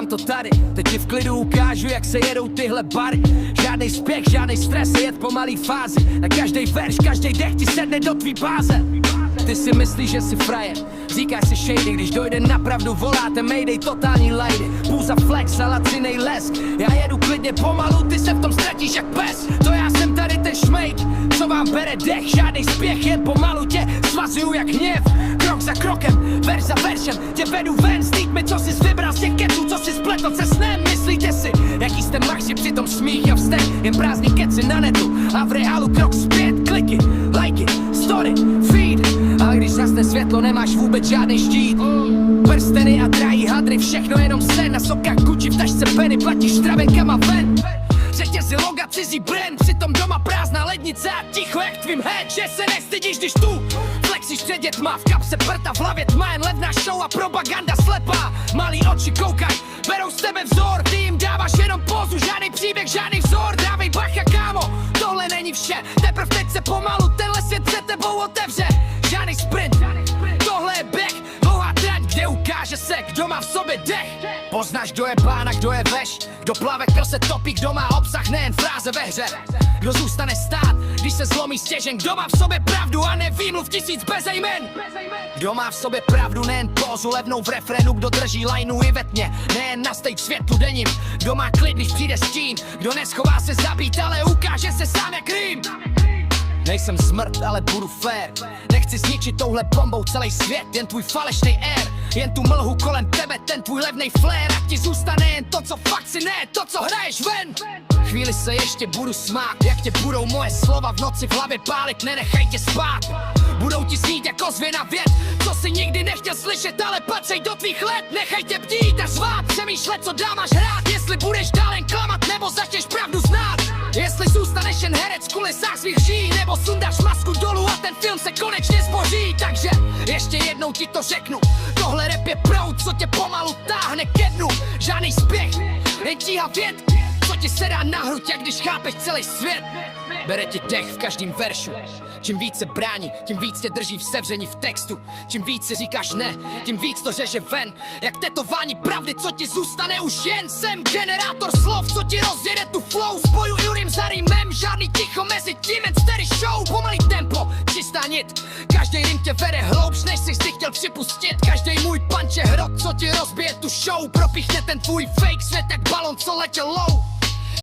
mám to tady. Teď ti v klidu ukážu, jak se jedou tyhle bary. Žádnej spěch, žádnej stres, jet po malý fázi. Na každej verš, každej dech ti sedne do tvý báze. Ty si myslíš, že jsi frajer, říkáš si shady, když dojde na pravdu, voláte mayday, totální lady. Půza flex a lacinej lesk, já jedu klidně pomalu, ty se v tom ztratíš jak pes. To já jsem tady ten šmejk, co vám bere dech, žádnej spěch, jen pomalu tě svazuju jak hněv. Krok za krokem, verš za veršem, tě vedu ven, stýď mi, co jsi vybral z těch keců, co jsi spletl se snem. Myslíte si, jaký jste machři, přitom smích a vztek, jen prázdný keci na netu a v reálu krok zpět, kliky, lajky, story, feed. Ale když zasne světlo, nemáš vůbec žádný štít. Prsteny a drahý hadry, všechno jenom sen. Na sokách Gucci, v tašce penny, platíš travenkama ven. Řetězy loga, cizí brand, přitom doma prázdná lednice a ticho jak tvým head. Že se nestydíš, když tu flexíš před dětma, v kapse prta, v hlavě tma, jen levná show a propaganda slepá. Malý oči koukaj, berou z tebe vzor, ty jim dáváš jenom pózu, žádný příběh, žádný vzor. Dávej bacha, kámo, tohle není vše, teprv teď se pomalu tenhle svět před tebou otevře. Žádný sprint, tohle je běh, dlouhá trať, kde ukáže se, kdo má v sobě dech. Poznáš, kdo je pán a kdo je veš, kdo plave, kdo se topí, kdo má obsah, nejen fráze ve hře. Kdo zůstane stát, když se zlomí stěžen, kdo má v sobě pravdu a ne výmluv tisíc bezejmen. Kdo má v sobě pravdu, nejen pózu levnou v refrénu, kdo drží lajnu i ve tmě, nejen na stage světlu denním. Kdo má klid, když přijde stín, kdo neschová se zabít, ale ukáže se sám jak rým. Nejsem smrt, ale budu fair. Nechci zničit touhle bombou celý svět, jen tvůj falešnej air. Jen tu mlhu kolem tebe, ten tvůj levnej flair. Ať ti zůstane jen to, co fakt si ne, to, co hraješ ven. Chvíli se ještě budu smát, jak tě budou moje slova v noci v hlavě pálit, nenechaj tě spát. Budou ti snít jako zvěna věd, co si nikdy nechtěl slyšet, ale patřej do tvých let. Nechaj tě bdít a řvát, přemýšlet, co dál máš hrát. Jestli budeš dál jen klamat, nebo začneš pravdu znát. Jestli zůstaneš jen herec v kulisách svých lží, nebo sundáš masku dolů a ten film se konečně zboří. Takže ještě jednou ti to řeknu, tohle rap je proud, co tě pomalu táhne ke dnu. Žádný spěch, jen tíha věd, co ti sedá na hruď, jak když chápeš celý svět. Bere ti dech v každém veršu. Čím víc se brání, tím víc tě drží v sevření v textu. Čím víc si říkáš ne, tím víc to řeže ven. Jak tetování pravdy, co ti zůstane už jen. Jsem generátor slov, co ti rozjede tu flow. Spojuju rým za rýmem, žádný ticho mezi tím, jen steady show. Pomalý tempo, čistá nit. Každý rým tě vede hloubš, než jsi si chtěl připustit. Každý můj punch je hrot, co ti rozbije tu show. Propíchne ten tvůj fake svět jak balon, co letěl low.